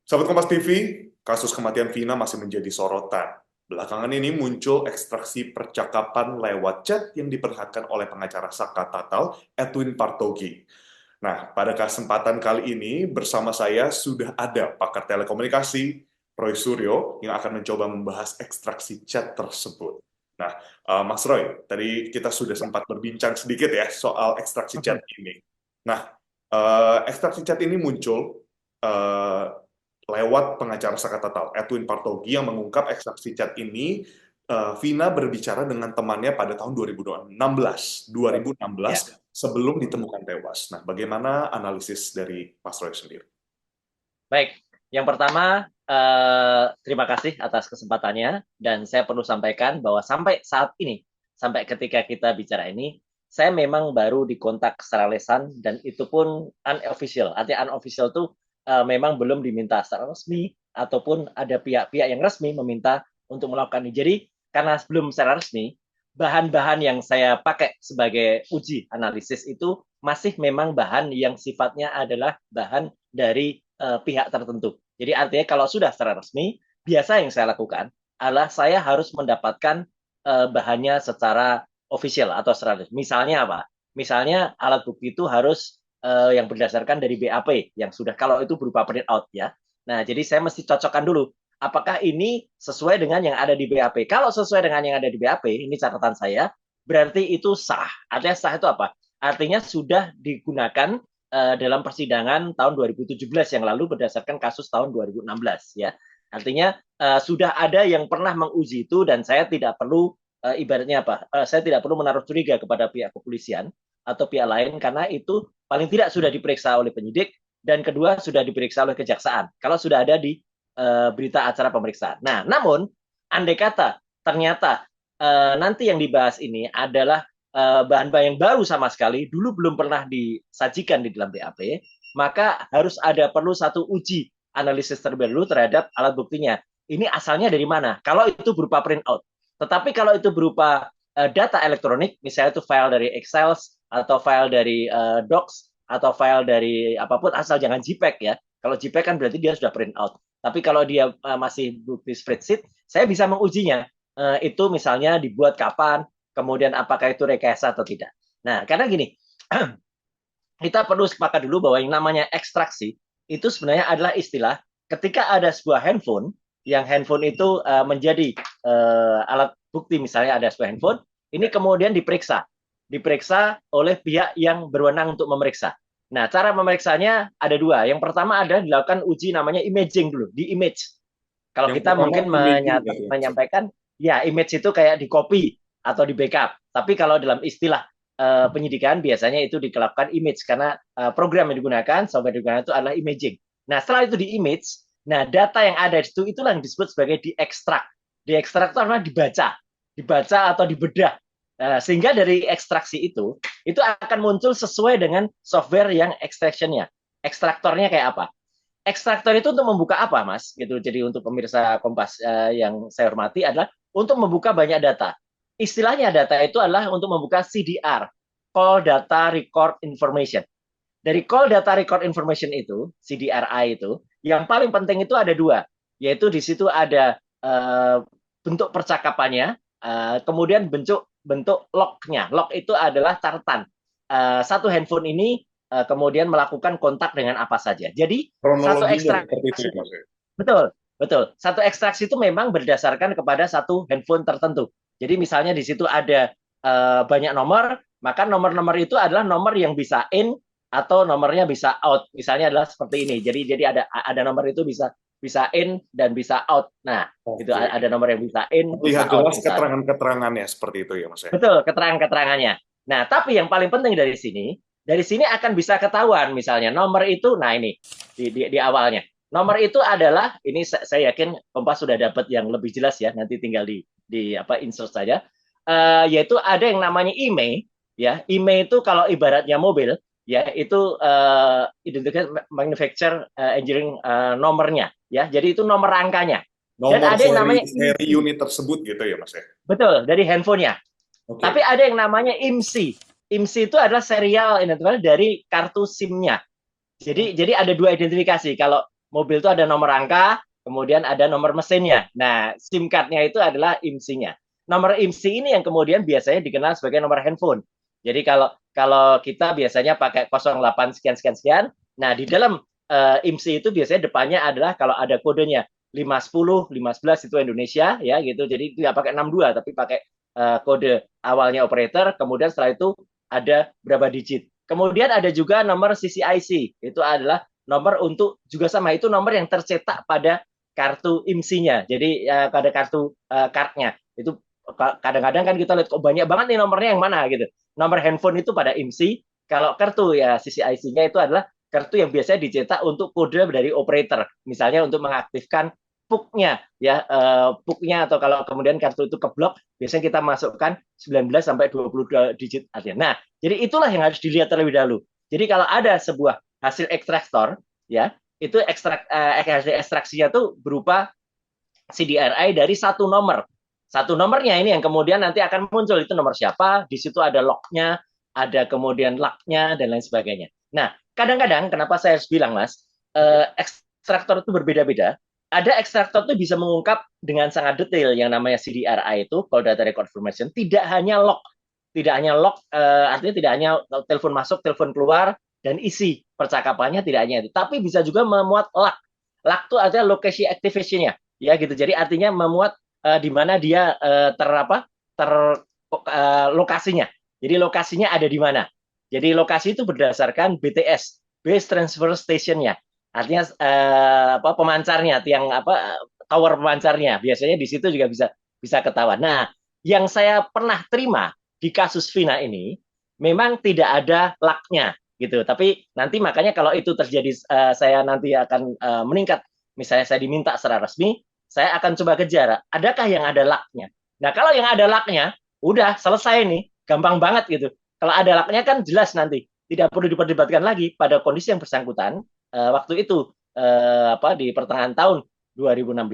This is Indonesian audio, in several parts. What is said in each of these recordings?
Sahabat Kompas TV, kasus kematian Vina masih menjadi sorotan. Belakangan ini muncul ekstraksi percakapan lewat chat yang diperlihatkan oleh pengacara Saka Tatal, Edwin Partogi. Nah, pada kesempatan kali ini bersama saya sudah ada pakar telekomunikasi, Roy Suryo, yang akan mencoba membahas ekstraksi chat tersebut. Nah, Mas Roy, tadi kita sudah sempat berbincang sedikit ya soal ekstraksi chat ini. Nah, ekstraksi chat ini muncul eh, lewat pengacara Saka Tatal, Edwin Partogi, yang mengungkap ekstraksi chat ini. Vina berbicara dengan temannya pada tahun 2016, Ya, sebelum ditemukan tewas. Nah, bagaimana analisis dari Mas Roy sendiri? baik. Yang pertama, terima kasih atas kesempatannya dan saya perlu sampaikan bahwa sampai saat ini, sampai ketika kita bicara ini, saya memang baru dikontak secara lisan dan itu pun unofficial. Artinya unofficial itu memang belum diminta secara resmi ataupun ada pihak-pihak yang resmi meminta untuk melakukan ini. Jadi karena sebelum secara resmi, bahan-bahan yang saya pakai sebagai uji analisis itu masih memang bahan yang sifatnya adalah bahan dari pihak tertentu. Jadi artinya kalau sudah secara resmi, biasa yang saya lakukan adalah saya harus mendapatkan bahannya secara official atau secara resmi. Misalnya apa? Misalnya alat bukti itu harus yang berdasarkan dari BAP yang sudah kalau itu berupa print out ya. Nah, jadi saya mesti cocokkan dulu apakah ini sesuai dengan yang ada di BAP. Kalau sesuai dengan yang ada di BAP, ini catatan saya, berarti itu sah. Artinya sah itu apa? Artinya sudah digunakan dalam persidangan tahun 2017 yang lalu berdasarkan kasus tahun 2016 ya. Artinya sudah ada yang pernah menguji itu dan saya tidak perlu ibaratnya apa? Saya tidak perlu menaruh curiga kepada pihak kepolisian atau pihak lain karena itu paling tidak sudah diperiksa oleh penyidik dan kedua sudah diperiksa oleh kejaksaan. Kalau sudah ada di berita acara pemeriksaan. Nah, namun andai kata ternyata nanti yang dibahas ini adalah bahan-bahan yang baru sama sekali, dulu belum pernah disajikan di dalam BAP, maka harus ada perlu satu uji analisis terlebih dahulu terhadap alat buktinya. Ini asalnya dari mana? Kalau itu berupa print out. Tetapi kalau itu berupa data elektronik, misalnya itu file dari Excel atau file dari Docs atau file dari apapun, asal jangan JPEG ya. Kalau JPEG kan berarti dia sudah print out. Tapi kalau dia masih bukti spreadsheet, saya bisa mengujinya. Itu misalnya dibuat kapan, kemudian apakah itu rekayasa atau tidak. Nah, karena gini, kita perlu sepakat dulu bahwa yang namanya ekstraksi itu sebenarnya adalah istilah ketika ada sebuah handphone yang handphone itu menjadi alat bukti, misalnya ada sebuah handphone, ini kemudian diperiksa oleh pihak yang berwenang untuk memeriksa. Nah, cara memeriksanya ada dua. Yang pertama adalah dilakukan uji namanya imaging dulu, di image. Kalau Yang kita pertama, mungkin imaging berarti ya, Mas Roy? menyampaikan, ya image itu kayak di copy atau di backup. Tapi kalau dalam istilah penyidikan biasanya itu dilakukan image karena program yang digunakan, software yang digunakan itu adalah imaging. Nah, setelah itu di image, nah data yang ada di situ itulah yang disebut sebagai diekstrak. Diekstrak itu adalah dibaca atau dibedah. Sehingga dari ekstraksi itu akan muncul sesuai dengan software yang extraction-nya. Ekstraktornya kayak apa? Ekstraktor itu untuk membuka apa, Mas? Gitu. Jadi untuk pemirsa Kompas yang saya hormati adalah untuk membuka banyak data. Istilahnya data itu adalah untuk membuka CDR, Call Data Record Information. Dari Call Data Record Information itu, CDRI itu, yang paling penting itu ada dua, yaitu di situ ada bentuk percakapannya, kemudian bentuk bentuk lognya. Log itu adalah catatan. Satu handphone ini kemudian melakukan kontak dengan apa saja. Jadi satu Kronologinya seperti itu ekstraksi, ya, Mas Roy? betul, betul. Satu ekstraksi itu memang berdasarkan kepada satu handphone tertentu. Jadi misalnya di situ ada banyak nomor, maka nomor-nomor itu adalah nomor yang bisa in atau nomornya bisa out. Misalnya adalah seperti ini. Jadi ada nomor itu bisa bisa in dan bisa out. Nah, itu Oke. ada nomor yang bisa in, Terlihat bisa out jelas misalnya. keterangan-keterangannya seperti itu ya, Mas ya? Betul, keterangan-keterangannya. Nah, tapi yang paling penting dari sini akan bisa ketahuan misalnya nomor itu, nah ini di awalnya. Nomor itu adalah, ini saya yakin Kompas sudah dapat yang lebih jelas ya, nanti tinggal di apa insert saja. Yaitu ada yang namanya IMEI, ya. IMEI itu kalau ibaratnya mobil, ya itu identification manufacturer engineering nomornya, ya. Jadi itu nomor rangkanya. Dan Nomor ada yang seri namanya seri IMSI, unit tersebut gitu ya, Mas ya? betul, dari handphonenya. Tapi Oke. ada yang namanya IMSI. IMSI itu adalah serial identifier dari kartu SIM-nya. Jadi ada dua identifikasi. Kalau Mobil itu ada nomor angka, kemudian ada nomor mesinnya. Nah, SIM card-nya itu adalah IMSI-nya. Nomor IMSI ini yang kemudian biasanya dikenal sebagai nomor handphone. Jadi kalau kalau kita biasanya pakai 08 sekian sekian sekian, nah di dalam IMSI itu biasanya depannya adalah kalau ada kodenya 510, 511 itu Indonesia ya gitu. Jadi tidak pakai 62 tapi pakai kode awalnya operator, kemudian setelah itu ada berapa digit. Kemudian ada juga nomor CCIC, itu adalah nomor untuk juga sama itu nomor yang tercetak pada kartu IMSI-nya. Jadi pada kartu card-nya. Itu kadang-kadang kan kita lihat kok banyak banget nih nomornya yang mana gitu. Nomor handphone itu pada IMSI, kalau kartu ya CCIC-nya itu adalah kartu yang biasanya dicetak untuk kode dari operator. Misalnya untuk mengaktifkan PUK-nya ya PUK-nya atau kalau kemudian kartu itu keblok, biasanya kita masukkan 19 sampai 22 digit artinya. Nah, jadi itulah yang harus dilihat terlebih dahulu. Jadi kalau ada sebuah hasil ekstraktor ya, itu hasil ekstraksinya tuh berupa CDRI dari satu nomor. Satu nomornya ini yang kemudian nanti akan muncul itu nomor siapa, di situ ada lognya, ada kemudian laknya dan lain sebagainya. Nah, kadang-kadang kenapa saya harus bilang Mas, ekstraktor itu berbeda-beda. Ada ekstraktor itu bisa mengungkap dengan sangat detail yang namanya CDRI itu, call data record formation, tidak hanya log, artinya tidak hanya telepon masuk, telepon keluar, dan isi percakapannya tidak hanya itu, tapi bisa juga memuat lak. Lak itu adalah location activation-nya, ya gitu. Jadi artinya memuat di mana dia lokasinya. Jadi lokasinya ada di mana. Jadi lokasi itu berdasarkan BTS, base transfer station-nya. Artinya pemancarnya, tiang tower pemancarnya. Biasanya di situ juga bisa ketahuan. Nah, yang saya pernah terima di kasus Vina ini memang tidak ada laknya gitu. Tapi nanti makanya kalau itu terjadi saya nanti akan meningkat, misalnya saya diminta secara resmi, saya akan coba kejar, adakah yang ada laknya. Nah, kalau yang ada laknya, udah selesai nih, gampang banget gitu. Kalau ada laknya kan jelas nanti, tidak perlu diperdebatkan lagi pada kondisi yang bersangkutan waktu itu di pertengahan tahun 2016,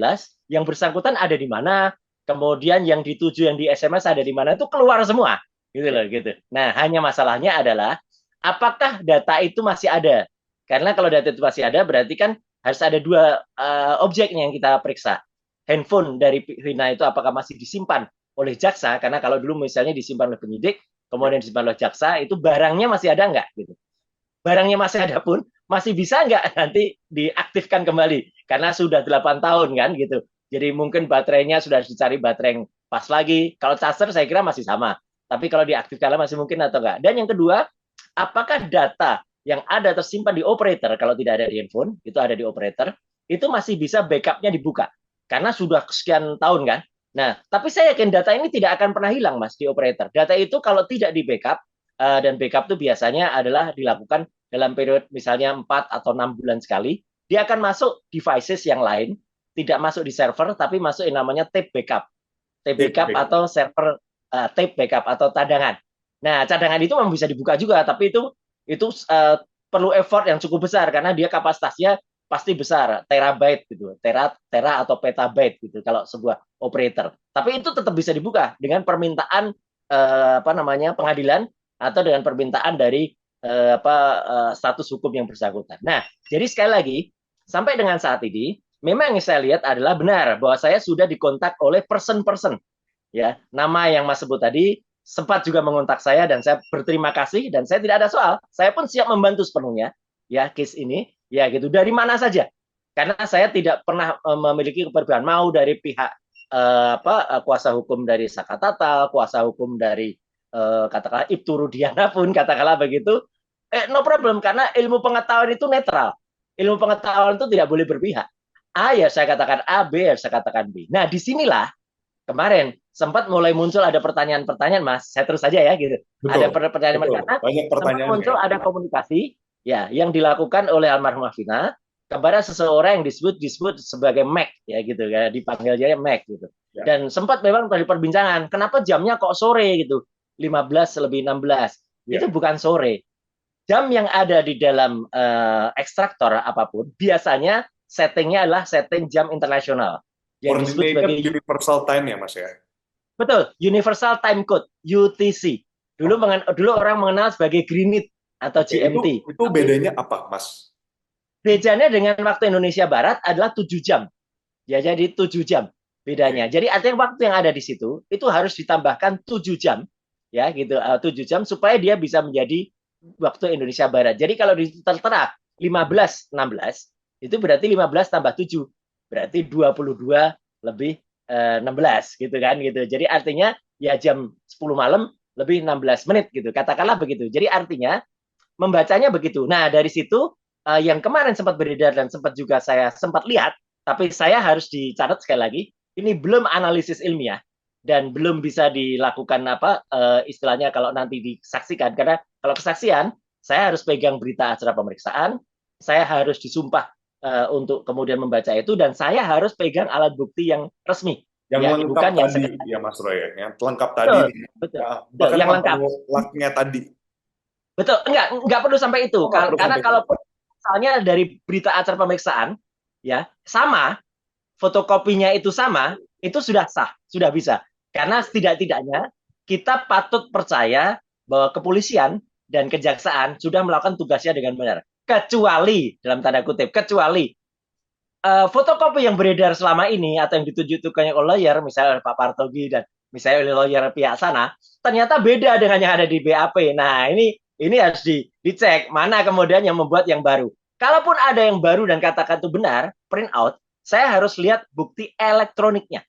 yang bersangkutan ada di mana, kemudian yang dituju yang di SMS ada di mana itu keluar semua, gitu loh gitu. Nah, hanya masalahnya adalah apakah data itu masih ada? Karena kalau data itu masih ada, berarti kan harus ada dua objek yang kita periksa. Handphone dari Vina itu apakah masih disimpan oleh jaksa? Karena kalau dulu misalnya disimpan oleh penyidik, kemudian disimpan oleh jaksa, itu barangnya masih ada nggak? Gitu. Barangnya masih ada pun, masih bisa nggak nanti diaktifkan kembali? Karena sudah 8 tahun kan gitu. Jadi mungkin baterainya sudah dicari baterai yang pas lagi. Kalau charger saya kira masih sama. Tapi kalau diaktifkan masih mungkin atau enggak. Dan yang kedua, apakah data yang ada tersimpan di operator, kalau tidak ada di handphone, itu ada di operator, itu masih bisa backupnya dibuka. Karena sudah sekian tahun kan. Nah, tapi saya yakin data ini tidak akan pernah hilang Mas di operator. Data itu kalau tidak di backup, dan backup itu biasanya adalah dilakukan dalam periode misalnya 4 atau 6 bulan sekali, dia akan masuk devices yang lain, tidak masuk di server, tapi masuk yang namanya tape backup. Tape backup atau server tape backup atau cadangan. Nah, cadangan itu memang bisa dibuka juga, tapi itu perlu effort yang cukup besar karena dia kapasitasnya pasti besar, terabyte gitu, tera atau petabyte gitu kalau sebuah operator. Tapi itu tetap bisa dibuka dengan permintaan pengadilan atau dengan permintaan dari status hukum yang bersangkutan. Nah, jadi sekali lagi sampai dengan saat ini memang yang saya lihat adalah benar bahwa saya sudah dikontak oleh person-person ya, nama yang Mas sebut tadi sempat juga mengontak saya dan saya berterima kasih dan saya tidak ada soal. Saya pun siap membantu sepenuhnya ya case ini ya gitu dari mana saja. Karena saya tidak pernah memiliki keperbedaan mau dari pihak kuasa hukum dari Saka Tatal, kuasa hukum dari katakanlah Ibtu Rudiana pun katakanlah begitu. No problem karena ilmu pengetahuan itu netral. Ilmu pengetahuan itu tidak boleh berpihak. A ya saya katakan A, B ya saya katakan B. Nah, disinilah kemarin sempat mulai muncul ada pertanyaan-pertanyaan Mas, saya terus saja ya gitu. Betul, ada pertanyaan betul. Karena banyak pertanyaan sempat muncul ada komunikasi ya yang dilakukan oleh almarhumah Vina kepada seseorang yang disebut sebagai Mac ya gitu ya, dipanggil aja Mac gitu. Ya. Dan sempat memang tadi perbincangan, kenapa jamnya kok sore gitu? 15 lebih 16. Ya. Itu bukan sore. Jam yang ada di dalam ekstraktor apapun biasanya settingnya adalah setting jam internasional. Yang disebut sebagai Universal Time ya Mas ya? Betul, Universal Time Code, UTC. Dulu orang mengenal sebagai Greenwich atau GMT. Itu bedanya apa Mas? Bedanya dengan waktu Indonesia Barat adalah 7 jam. Ya, jadi 7 jam bedanya. Jadi artinya waktu yang ada di situ itu harus ditambahkan 7 jam ya gitu, 7 jam supaya dia bisa menjadi waktu Indonesia Barat. Jadi kalau tertera 15:16 itu berarti 15 tambah 7 berarti 22 lebih 16 gitu kan gitu. Jadi artinya ya jam 10 malam lebih 16 menit gitu. Katakanlah begitu. Jadi artinya membacanya begitu. Nah, dari situ yang kemarin sempat beredar dan sempat juga saya sempat lihat, tapi saya harus dicatat sekali lagi, ini belum analisis ilmiah dan belum bisa dilakukan apa istilahnya kalau nanti disaksikan, karena kalau kesaksian saya harus pegang berita acara pemeriksaan, saya harus disumpah untuk kemudian membaca itu, dan saya harus pegang alat bukti yang resmi, Yang ya lengkap bukan yang tadi, sekedar. ya Mas Roy, yang lengkap tadi Betul, nih. betul, Ya, betul, bahkan yang tanpa lengkap. laknya tadi. Betul, enggak perlu sampai itu. Oh, nggak perlu Karena sampai itu. kalaupun misalnya dari berita acara pemeriksaan, ya sama, fotokopinya itu sama, itu sudah sah, sudah bisa. Karena setidak-tidaknya kita patut percaya bahwa kepolisian dan kejaksaan sudah melakukan tugasnya dengan benar. Kecuali, dalam tanda kutip, kecuali fotokopi yang beredar selama ini atau yang ditunjukkan oleh lawyer, misalnya Pak Partogi dan misalnya oleh lawyer pihak sana, ternyata beda dengan yang ada di BAP. Nah, ini harus dicek mana kemudian yang membuat yang baru. Kalaupun ada yang baru dan katakan itu benar, print out, saya harus lihat bukti elektroniknya.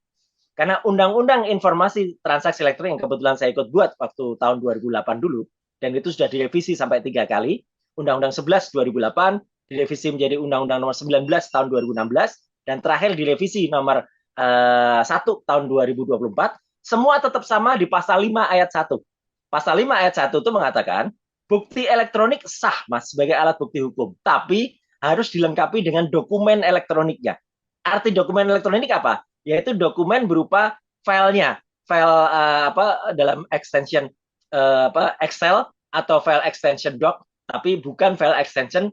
Karena Undang-Undang Informasi Transaksi Elektronik yang kebetulan saya ikut buat waktu tahun 2008 dulu, dan itu sudah direvisi sampai 3 kali, Undang-Undang 11 2008, direvisi menjadi Undang-Undang nomor 19 tahun 2016, dan terakhir direvisi nomor 1 tahun 2024, semua tetap sama di pasal 5 ayat 1. Pasal 5 ayat 1 itu mengatakan, bukti elektronik sah Mas sebagai alat bukti hukum, tapi harus dilengkapi dengan dokumen elektroniknya. Arti dokumen elektronik apa? Yaitu dokumen berupa filenya, file apa dalam extension Excel atau file extension doc, tapi bukan file extension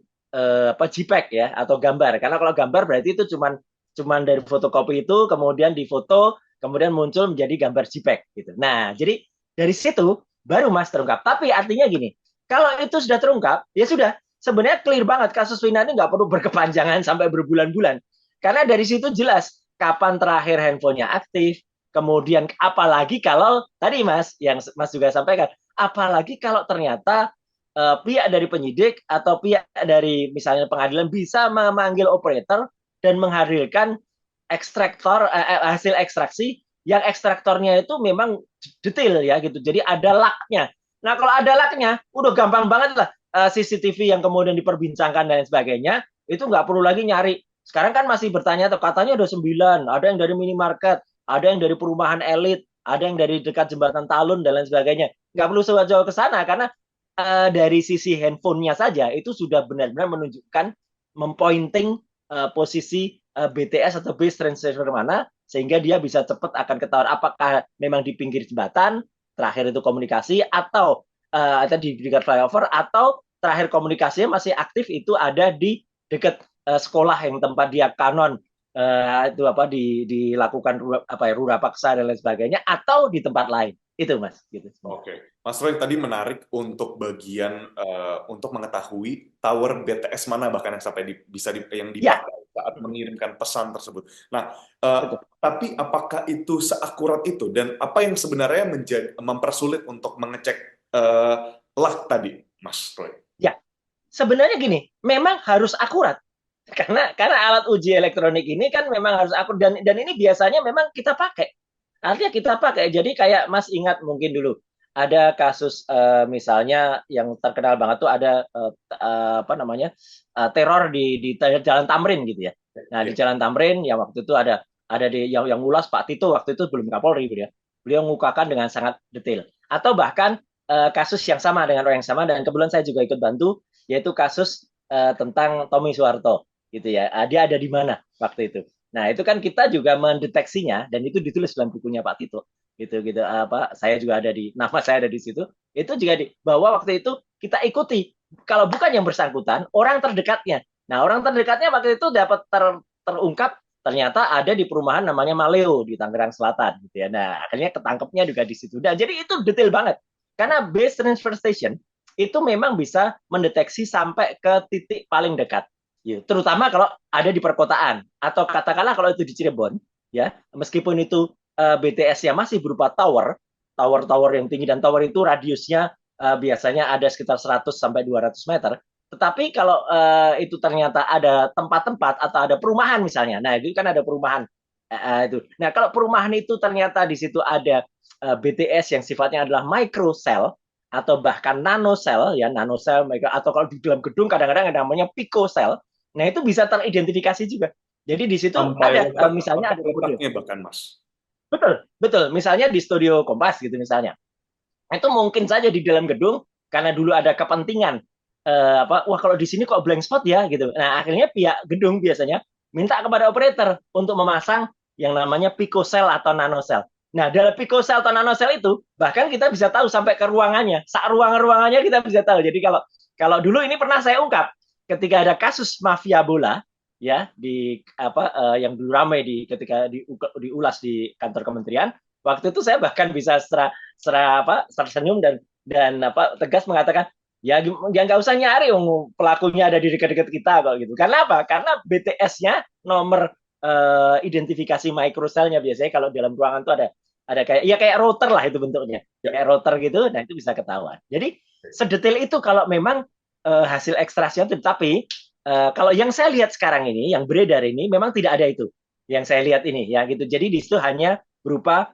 JPEG ya atau gambar. Karena kalau gambar berarti itu cuman dari fotokopi itu kemudian difoto kemudian muncul menjadi gambar JPEG gitu. Nah, jadi dari situ baru Mas terungkap. Tapi artinya gini, kalau itu sudah terungkap, ya sudah. Sebenarnya clear banget kasus Vina ini nggak perlu berkepanjangan sampai berbulan-bulan. Karena dari situ jelas kapan terakhir handphonenya aktif, kemudian apalagi kalau tadi Mas yang Mas juga sampaikan, apalagi kalau ternyata pihak dari penyidik atau pihak dari misalnya pengadilan bisa memanggil operator dan menghadirkan hasil ekstraksi yang ekstraktornya itu memang detail ya gitu. Jadi ada laknya. Nah kalau ada laknya, udah gampang banget lah CCTV yang kemudian diperbincangkan dan sebagainya, itu nggak perlu lagi nyari. Sekarang kan masih bertanya, katanya ada 9, ada yang dari minimarket, ada yang dari perumahan elit, ada yang dari dekat jembatan Talun dan lain sebagainya. Nggak perlu jauh-jauh ke sana karena dari sisi handphonenya saja itu sudah benar-benar menunjukkan mempointing posisi BTS atau base transceiver mana sehingga dia bisa cepat akan ketahuan apakah memang di pinggir jembatan terakhir itu komunikasi atau di dekat flyover atau terakhir komunikasinya masih aktif itu ada di dekat sekolah yang tempat dia kanon itu apa dilakukan apa ya rura paksa dan lain sebagainya atau di tempat lain itu Mas gitu. Oke, Mas Roy tadi menarik untuk bagian untuk mengetahui tower BTS mana bahkan yang sampai yang Ya, dipakai saat mengirimkan pesan tersebut. Nah, betul. tapi apakah itu seakurat itu dan apa yang sebenarnya mempersulit untuk mengecek lag tadi, Mas Roy? Ya, sebenarnya gini, memang harus akurat. Karena alat uji elektronik ini kan memang harus akurat dan ini biasanya memang kita pakai. Artinya kita pakai. Jadi kayak Mas ingat mungkin dulu ada kasus misalnya yang terkenal banget tuh ada apa namanya teror di Jalan Tamrin gitu ya. Nah di Ya. Jalan Tamrin yang waktu itu ada di yang ngulas Pak Tito waktu itu belum Kapolri gitu ya. Beliau mengukakan dengan sangat detail. Atau bahkan kasus yang sama dengan orang yang sama dan kebetulan saya juga ikut bantu yaitu kasus tentang Tommy Soeharto gitu ya. Dia ada di mana waktu itu. Nah, itu kan kita juga mendeteksinya dan itu ditulis dalam bukunya Pak Tito. Gitu gitu apa saya juga ada di nama saya ada di situ. Itu juga bahwa waktu itu kita ikuti kalau bukan yang bersangkutan, orang terdekatnya. Nah, orang terdekatnya waktu itu dapat terungkap ternyata ada di perumahan namanya Maleo di Tangerang Selatan gitu ya. Nah, akhirnya ketangkepnya juga di situ. Nah, jadi itu detail banget. Karena base transfer station itu memang bisa mendeteksi sampai ke titik paling dekat. Ya, terutama kalau ada di perkotaan atau katakanlah kalau itu di Cirebon, ya meskipun itu BTS-nya masih berupa tower yang tinggi dan tower itu radiusnya biasanya ada sekitar 100 sampai 200 meter. Tetapi kalau itu ternyata ada tempat-tempat atau ada perumahan misalnya, nah itu kan ada perumahan itu. Nah kalau perumahan itu ternyata di situ ada BTS yang sifatnya adalah micro cell atau bahkan nanosel ya nanosel atau kalau di dalam gedung kadang-kadang ada namanya picocell. Nah, itu bisa teridentifikasi juga. Jadi di situ Sampai ada misalnya ada kode. letak-letaknya bahkan, Mas. Betul, betul. Misalnya di studio Kompas gitu misalnya. Itu mungkin saja di dalam gedung karena dulu ada kepentingan wah kalau di sini kok blank spot ya gitu. Nah, akhirnya pihak gedung biasanya minta kepada operator untuk memasang yang namanya picocell atau nanosel. Nah, dalam picocell atau nanosel itu bahkan kita bisa tahu sampai ke ruangannya. Saat ruangan-ruangannya kita bisa tahu. Jadi kalau kalau dulu ini pernah saya ungkap ketika ada kasus mafia bola ya di yang dulu ramai ketika diulas di kantor kementerian. Waktu itu saya bahkan bisa secara tersenyum dan tegas mengatakan ya nggak usah nyari pelakunya ada di dekat-dekat kita kok gitu. Karena apa? Karena BTS-nya nomor identifikasi microcell-nya biasanya kalau dalam ruangan tuh ada kayak router lah itu bentuknya. Ya. Kayak router gitu, nah itu bisa ketahuan. Jadi sedetail itu kalau memang hasil ekstrasinya itu. Tapi kalau yang saya lihat sekarang ini, yang beredar ini memang tidak ada itu. Yang saya lihat ini ya gitu. Jadi di situ hanya berupa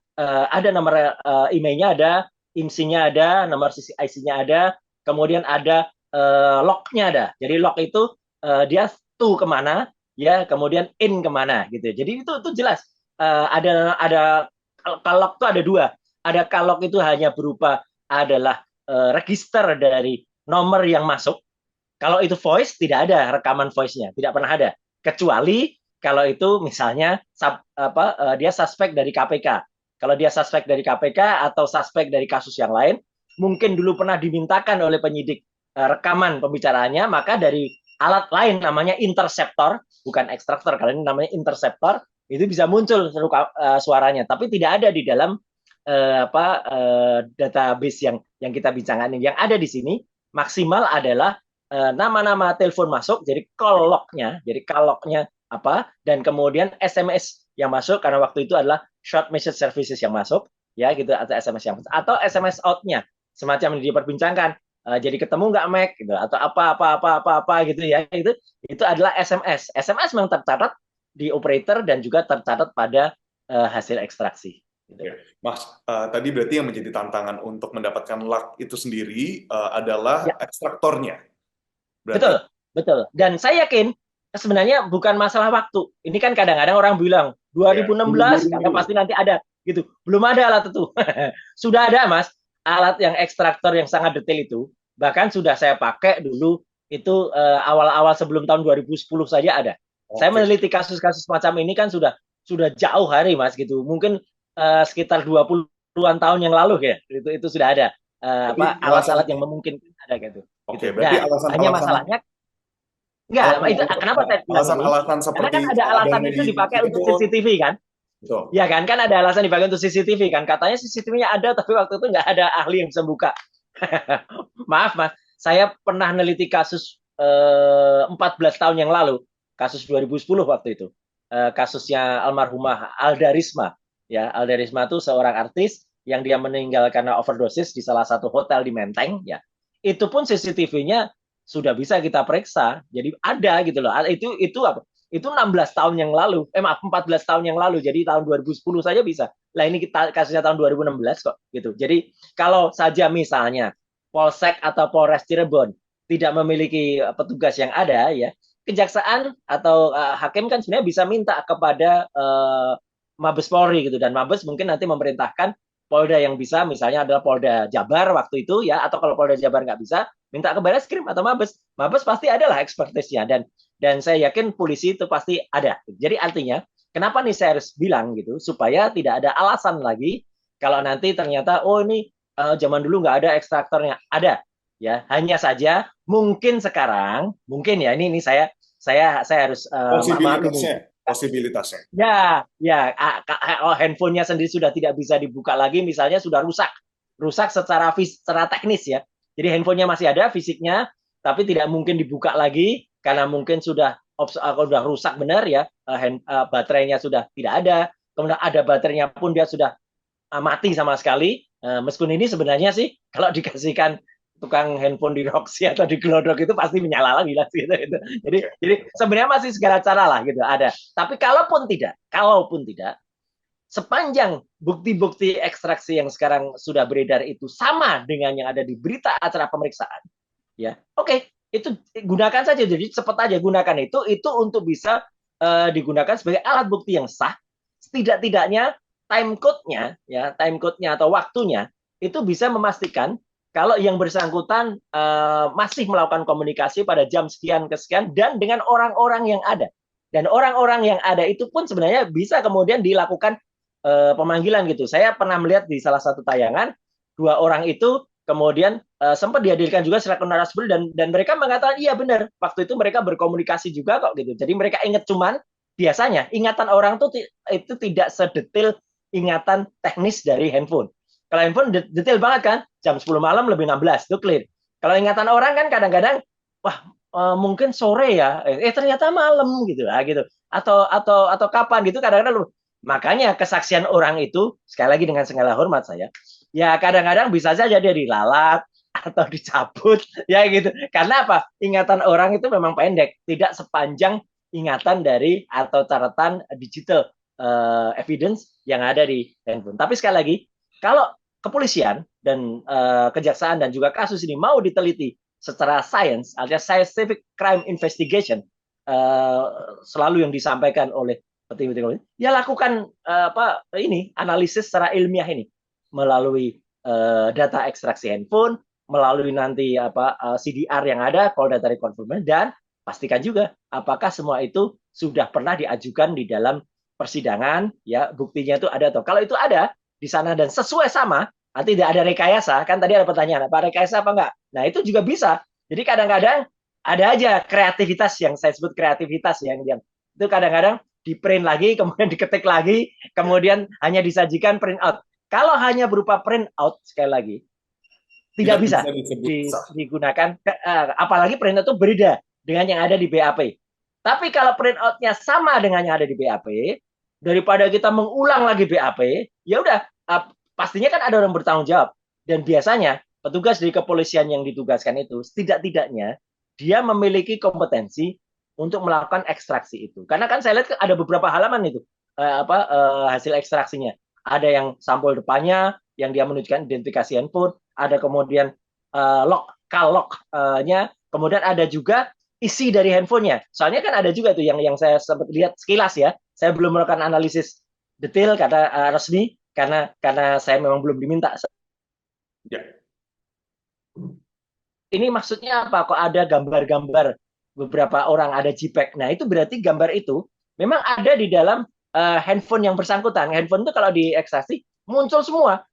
ada nomor emailnya ada, IMSI-nya ada, nomor IC-nya ada, kemudian ada log-nya ada. Jadi log itu dia to kemana, ya, kemudian in kemana gitu. Jadi itu jelas. Ada kalog itu ada dua. Ada kalog itu hanya berupa adalah register dari nomor yang masuk. Kalau itu voice tidak ada rekaman voice-nya, tidak pernah ada. Kecuali kalau itu misalnya dia suspek dari KPK. Kalau dia suspek dari KPK atau suspek dari kasus yang lain, mungkin dulu pernah dimintakan oleh penyidik rekaman pembicaraannya, maka dari alat lain namanya interceptor, bukan ekstraktor, kalau ini namanya interceptor, itu bisa muncul suaranya, tapi tidak ada di dalam database yang kita bincangkan. Yang ada di sini maksimal adalah nama-nama telepon masuk, jadi call log-nya, jadi call log-nya apa, dan kemudian SMS yang masuk karena waktu itu adalah short message services yang masuk, ya gitu, atau SMS yang masuk, atau SMS out-nya, semacam yang diperbincangkan. Jadi ketemu nggak Mac gitu atau apa gitu ya, itu adalah SMS. SMS memang tercatat di operator dan juga tercatat pada hasil ekstraksi. Gitu. Mas, tadi berarti yang menjadi tantangan untuk mendapatkan luck itu sendiri adalah Ya. ekstraktornya. Berarti. Betul, betul. Dan saya yakin sebenarnya bukan masalah waktu. Ini kan kadang-kadang orang bilang 2016 kata pasti nanti ada gitu. Belum ada alat itu. Sudah ada, Mas, alat yang ekstraktor yang sangat detail itu. Bahkan sudah saya pakai dulu itu awal-awal sebelum tahun 2010 saja ada. Saya meneliti kasus-kasus macam ini kan sudah jauh hari, Mas, gitu. Mungkin sekitar 20-an tahun yang lalu ya. Itu sudah ada alat-alat yang memungkinkan ada gitu. Oke, berarti Nah, alasan hanya masalahnya enggak, itu kenapa saya bilang ini? alasan Karena seperti kan ada alasan itu dipakai untuk CCTV kan? Betul. Ya kan ada alasan dipakai untuk CCTV kan? Katanya CCTV-nya ada, tapi waktu itu nggak ada ahli yang bisa buka. Maaf Mas, saya pernah neliti kasus 14 tahun yang lalu, kasus 2010 waktu itu, kasusnya almarhumah Alda Risma. Ya, Alda Risma itu seorang artis yang dia meninggal karena overdosis di salah satu hotel di Menteng. Ya, itu pun CCTV-nya sudah bisa kita periksa. Jadi ada gitu loh. Itu apa? Itu 16 tahun yang lalu. Maaf, 14 tahun yang lalu. Jadi tahun 2010 saja bisa. Lah ini kita kasusnya tahun 2016 kok gitu. Jadi kalau saja misalnya Polsek atau Polres Cirebon tidak memiliki petugas yang ada ya, kejaksaan atau hakim kan sebenarnya bisa minta kepada Mabes Polri gitu, dan Mabes mungkin nanti memerintahkan Polda yang bisa, misalnya adalah Polda Jabar waktu itu ya, atau kalau Polda Jabar nggak bisa, minta ke Barreskrim atau Mabes. Mabes pasti adalah ekspertisnya, dan saya yakin polisi itu pasti ada. Jadi artinya kenapa nih saya harus bilang gitu, supaya tidak ada alasan lagi kalau nanti ternyata ini zaman dulu nggak ada ekstraktornya. Ada ya, hanya saja mungkin sekarang mungkin ya ini saya harus posibilitasnya. Ya, handphonenya sendiri sudah tidak bisa dibuka lagi, misalnya sudah rusak secara teknis ya. Jadi handphonenya masih ada fisiknya, tapi tidak mungkin dibuka lagi karena mungkin sudah udah rusak benar ya, baterainya sudah tidak ada, kemudian ada baterainya pun dia sudah mati sama sekali. Meskipun ini sebenarnya sih kalau dikasihkan tukang handphone di Roxy atau di Glodok itu pasti menyala lagi lah gitu, gitu. Jadi sebenarnya masih segala cara lah gitu ada. Tapi kalaupun tidak, sepanjang bukti-bukti ekstraksi yang sekarang sudah beredar itu sama dengan yang ada di berita acara pemeriksaan, ya oke, itu gunakan saja. Jadi cepat aja gunakan itu untuk bisa digunakan sebagai alat bukti yang sah. Setidak-tidaknya time code-nya atau waktunya itu bisa memastikan kalau yang bersangkutan masih melakukan komunikasi pada jam sekian ke sekian dan dengan orang-orang yang ada. Dan orang-orang yang ada itu pun sebenarnya bisa kemudian dilakukan pemanggilan gitu. Saya pernah melihat di salah satu tayangan, dua orang itu kemudian sempat dihadirkan juga selaku narasumber dan mereka mengatakan iya benar, waktu itu mereka berkomunikasi juga kok gitu. Jadi mereka ingat, cuman biasanya ingatan orang tuh itu tidak sedetail ingatan teknis dari handphone. Kalau handphone detail banget kan, jam 10 malam lebih 16 itu clear. Kalau ingatan orang kan kadang-kadang wah mungkin sore ya, ternyata malam gitu lah gitu. Atau kapan gitu kadang-kadang. Makanya kesaksian orang itu, sekali lagi dengan segala hormat saya, ya kadang-kadang bisa saja dia dilalat atau dicabut, ya gitu. Karena apa? Ingatan orang itu memang pendek, tidak sepanjang ingatan dari atau catatan digital evidence yang ada di handphone. Tapi sekali lagi, kalau kepolisian dan kejaksaan dan juga kasus ini mau diteliti secara sains, alias scientific crime investigation, selalu yang disampaikan oleh tim ya lakukan analisis secara ilmiah ini melalui data ekstraksi handphone, melalui nanti CDR yang ada, call data reconfirmation, dan pastikan juga apakah semua itu sudah pernah diajukan di dalam persidangan, ya buktinya itu ada atau kalau itu ada di sana dan sesuai sama, tidak ada rekayasa, kan tadi ada pertanyaan apa rekayasa apa enggak, nah itu juga bisa. Jadi kadang-kadang ada aja kreativitas yang saya sebut kreativitas yang itu kadang-kadang di print lagi, kemudian diketik lagi, kemudian hanya disajikan print out. Kalau hanya berupa print out, sekali lagi, tidak bisa digunakan, apalagi print out itu berbeda dengan yang ada di BAP. Tapi kalau print out-nya sama dengan yang ada di BAP, daripada kita mengulang lagi BAP, ya udah, pastinya kan ada orang bertanggung jawab. Dan biasanya petugas dari kepolisian yang ditugaskan itu, setidak-tidaknya dia memiliki kompetensi untuk melakukan ekstraksi itu. Karena kan saya lihat ada beberapa halaman itu hasil ekstraksinya. Ada yang sampul depannya yang dia menunjukkan identifikasi handphone, ada kemudian log-nya, kemudian ada juga isi dari handphonenya. Soalnya kan ada juga tuh yang saya sempat lihat sekilas ya. Saya belum melakukan analisis detail kata resmi karena saya memang belum diminta. Ya. Ini maksudnya apa? Kok ada gambar-gambar beberapa orang, ada JPEG. Nah, itu berarti gambar itu memang ada di dalam handphone yang bersangkutan. Handphone itu kalau diekstraksi muncul semua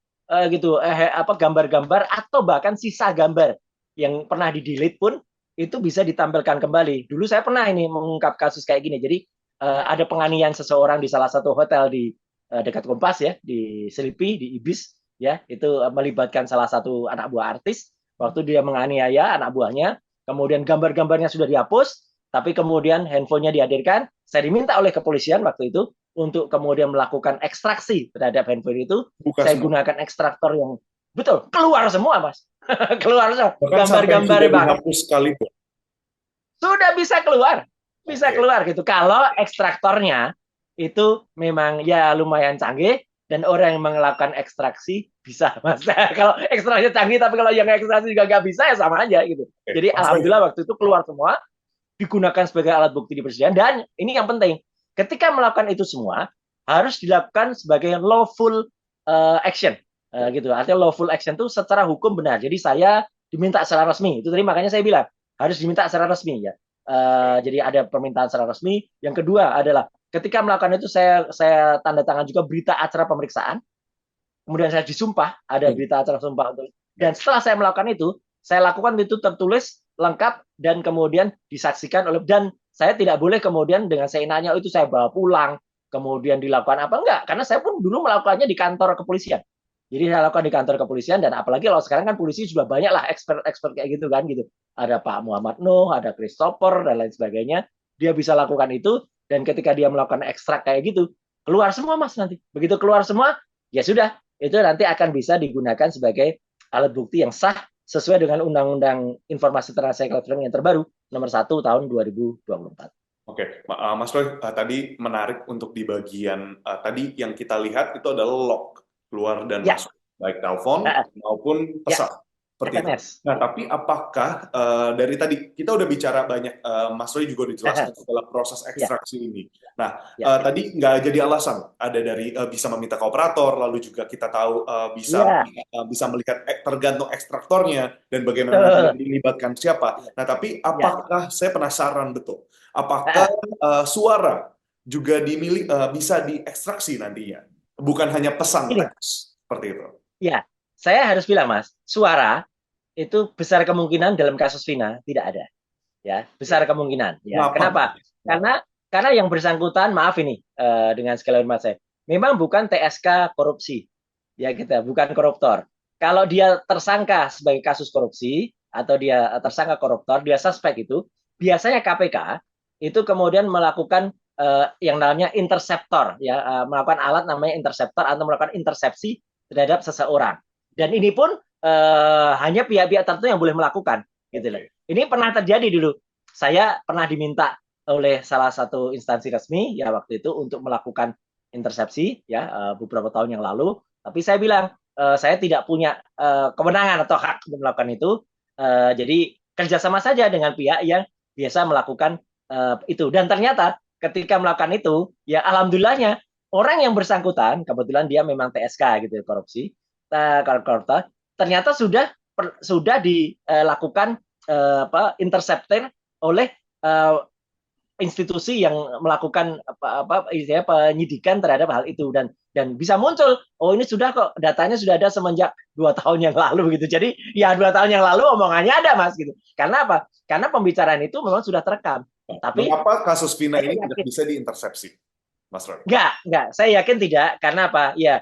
gitu gambar-gambar atau bahkan sisa gambar yang pernah di-delete pun itu bisa ditampilkan kembali. Dulu saya pernah ini mengungkap kasus kayak gini. Jadi ada penganiayaan seseorang di salah satu hotel di dekat Kompas ya, di Selipi, di Ibis ya, itu melibatkan salah satu anak buah artis. Waktu dia menganiaya anak buahnya, kemudian gambar-gambarnya sudah dihapus, tapi kemudian handphonenya dihadirkan. Saya diminta oleh kepolisian waktu itu untuk kemudian melakukan ekstraksi terhadap handphone itu. Saya gunakan ekstraktor yang betul keluar semua, Mas. Keluar semua. Gambar-gambarnya banget. Sudah bisa keluar, keluar gitu. Kalau ekstraktornya itu memang ya lumayan canggih dan orang yang melakukan ekstraksi bisa, Mas. Kalau ekstraksi canggih, tapi kalau yang ekstraksi juga nggak bisa, ya sama aja gitu. Jadi alhamdulillah waktu itu keluar semua, digunakan sebagai alat bukti di persidangan. Dan ini yang penting, ketika melakukan itu semua, harus dilakukan sebagai lawful action. Gitu. Artinya lawful action itu secara hukum benar. Jadi saya diminta secara resmi. Itu tadi makanya saya bilang, harus diminta secara resmi ya. Jadi ada permintaan secara resmi. Yang kedua adalah, ketika melakukan itu saya tanda tangan juga berita acara pemeriksaan. Kemudian saya disumpah, ada berita acara sumpah. Dan setelah saya melakukan itu, saya lakukan itu tertulis, lengkap, dan kemudian disaksikan oleh, dan saya tidak boleh kemudian dengan seenaknya itu saya bawa pulang, kemudian dilakukan apa enggak. Karena saya pun dulu melakukannya di kantor kepolisian. Jadi saya lakukan di kantor kepolisian, dan apalagi kalau sekarang kan polisi juga banyak lah expert kayak gitu kan gitu. Ada Pak Muhammad Nuh, ada Christopher, dan lain sebagainya. dia bisa lakukan itu, dan ketika dia melakukan ekstrak kayak gitu, keluar semua Mas nanti. Begitu keluar semua, ya sudah, itu nanti akan bisa digunakan sebagai alat bukti yang sah sesuai dengan Undang-Undang Informasi Transaksi Elektronik yang terbaru nomor 1 tahun 2024. Oke, Mas Roy, tadi menarik untuk di bagian tadi yang kita lihat itu adalah log keluar dan Ya, masuk, baik telepon maupun ya, pesan, seperti itu. SMS. Nah, tapi apakah dari tadi kita udah bicara banyak, Mas Roy juga dijelaskan setelah proses Ya, ekstraksi ini. Nah, ya, tadi nggak jadi alasan, ada dari bisa meminta ke operator, lalu juga kita tahu ya, bisa melihat tergantung ekstraktornya dan bagaimana nanti yang betul. dilibatkan siapa. Ya, Nah, tapi ya. apakah saya penasaran betul? Apakah suara juga bisa diekstraksi nantinya, bukan hanya pesan Ini, teks seperti itu? ya, saya harus bilang Mas, suara itu besar kemungkinan dalam kasus Vina tidak ada, ya, besar kemungkinan, ya. Kenapa? Kenapa? Kenapa? Karena yang bersangkutan, maaf ini, dengan segala hormat saya, memang bukan TSK korupsi, ya kita bukan koruptor. Kalau dia tersangka sebagai kasus korupsi atau dia tersangka koruptor, dia suspek itu, biasanya KPK itu kemudian melakukan yang namanya interceptor, ya, melakukan alat namanya interceptor atau melakukan intersepsi terhadap seseorang. Dan ini pun hanya pihak-pihak tertentu yang boleh melakukan, gitu loh. Oke. Ini pernah terjadi dulu. Saya pernah diminta oleh salah satu instansi resmi ya waktu itu untuk melakukan intersepsi ya beberapa tahun yang lalu. Tapi saya bilang saya tidak punya kewenangan atau hak untuk melakukan itu. Jadi kerjasama saja dengan pihak yang biasa melakukan itu. Dan ternyata ketika melakukan itu, ya alhamdulillahnya orang yang bersangkutan, kebetulan dia memang TSK gitu korupsi, koruptor, ternyata sudah dilakukan interceptor oleh institusi yang melakukan penyidikan terhadap hal itu dan bisa muncul ini sudah kok datanya sudah ada semenjak 2 tahun yang lalu gitu. Jadi ya 2 tahun yang lalu omongannya ada Mas gitu. Karena apa? Karena pembicaraan itu memang sudah terekam. Tapi Mengapa kasus Vina saya ini tidak yakin bisa diintersepsi, Mas Roy? enggak. Saya yakin tidak. Karena apa? Ya,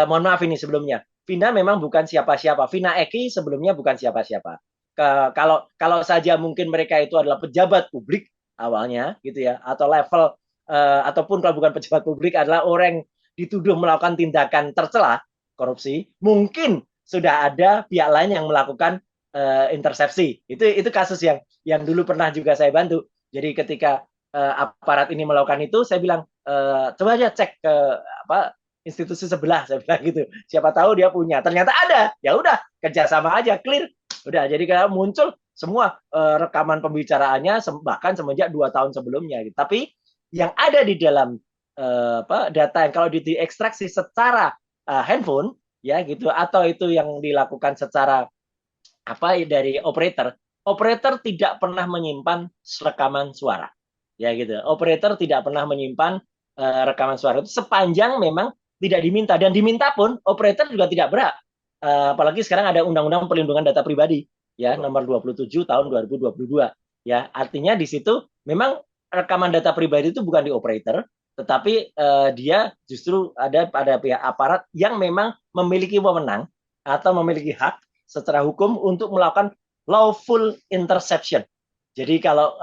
mohon maaf ini sebelumnya. Vina memang bukan siapa-siapa. Vina Eki sebelumnya bukan siapa-siapa. Kalau saja mungkin mereka itu adalah pejabat publik awalnya, gitu ya, atau level ataupun kalau bukan pejabat publik adalah orang yang dituduh melakukan tindakan tercela korupsi, mungkin sudah ada pihak lain yang melakukan intersepsi. Itu kasus yang dulu pernah juga saya bantu. Jadi ketika aparat ini melakukan itu, saya bilang coba aja cek ke institusi sebelah, saya bilang gitu. Siapa tahu dia punya. Ternyata ada. Ya udah, kerjasama aja, clear. Udah, jadi kalau muncul semua rekaman pembicaraannya bahkan semenjak 2 tahun sebelumnya. Gitu. Tapi yang ada di dalam data yang kalau diekstraksi secara handphone, ya gitu, atau itu yang dilakukan secara dari operator tidak pernah menyimpan rekaman suara, ya gitu. Operator tidak pernah menyimpan rekaman suara itu sepanjang memang tidak diminta, dan diminta pun operator juga tidak berhak. Apalagi sekarang ada Undang-Undang Perlindungan Data Pribadi ya nomor 27 tahun 2022 ya, artinya di situ memang rekaman data pribadi itu bukan di operator, tetapi dia justru ada pada pihak aparat yang memang memiliki wewenang atau memiliki hak secara hukum untuk melakukan lawful interception. Jadi kalau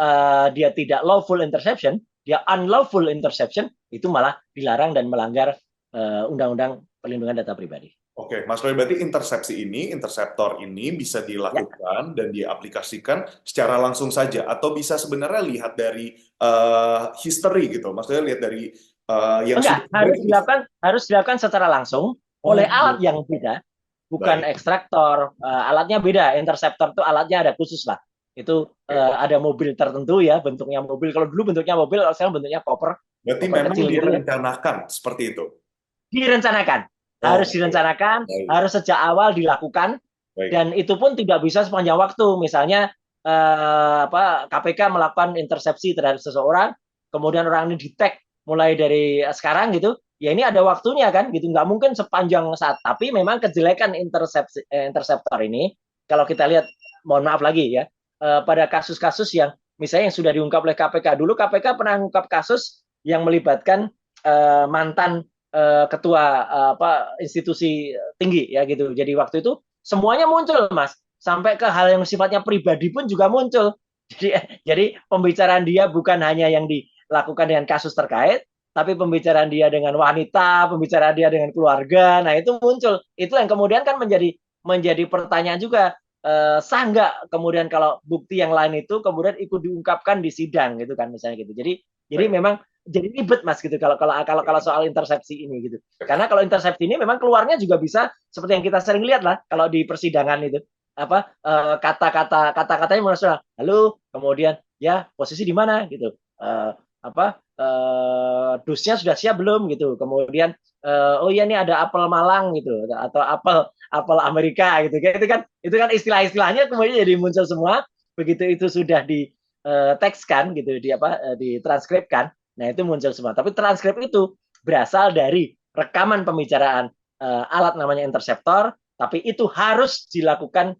dia tidak lawful interception, dia unlawful interception, itu malah dilarang dan melanggar Undang-Undang Perlindungan Data Pribadi. Oke, Mas Roy, berarti interseptor ini bisa Ya. dilakukan dan diaplikasikan secara langsung saja, atau bisa sebenarnya lihat dari history gitu, maksudnya lihat dari yang Enggak, sudah terjadi. harus dilakukan secara langsung oleh Oh, alat yang beda, bukan baik. ekstraktor. Alatnya beda. Interceptor itu alatnya ada khusus lah. Itu Oke. ada mobil tertentu ya, bentuknya mobil. Kalau dulu bentuknya mobil, kalau sekarang bentuknya koper, Berarti koper memang kecil gitu ya. direncanakan seperti itu. Direncanakan, harus Oh, oke. direncanakan, Baik, harus sejak awal dilakukan, baik. dan itu pun tidak bisa sepanjang waktu. Misalnya KPK melakukan intersepsi terhadap seseorang, kemudian orang ini di-tag mulai dari sekarang gitu, ya ini ada waktunya kan, gitu, nggak mungkin sepanjang saat. Tapi memang kejelekan interceptor ini, kalau kita lihat, mohon maaf lagi ya, pada kasus-kasus yang misalnya yang sudah diungkap oleh KPK, dulu KPK pernah mengungkap kasus yang melibatkan mantan ketua institusi tinggi ya gitu. Jadi waktu itu semuanya muncul Mas, sampai ke hal yang sifatnya pribadi pun juga muncul. Jadi, jadi pembicaraan dia bukan hanya yang dilakukan dengan kasus terkait, tapi pembicaraan dia dengan wanita, pembicaraan dia dengan keluarga. Nah, itu muncul. Itu yang kemudian kan menjadi pertanyaan juga, sah nggak kemudian kalau bukti yang lain itu kemudian ikut diungkapkan di sidang gitu kan misalnya gitu. Jadi Baik. memang jadi ribet Mas gitu kalau kalau kalau kalau soal intersepsi ini gitu. Karena kalau intersepsi ini memang keluarnya juga bisa seperti yang kita sering lihat lah kalau di persidangan itu apa kata-katanya maksudnya halo kemudian ya posisi di mana gitu apa dusnya sudah siap belum gitu kemudian oh iya ini ada apel Malang gitu atau apel apel Amerika gitu itu kan istilah-istilahnya kemudian jadi muncul semua begitu itu sudah di tekskan gitu di ditranskripkan nah itu muncul semua tapi transkrip itu berasal dari rekaman pembicaraan alat namanya interceptor tapi itu harus dilakukan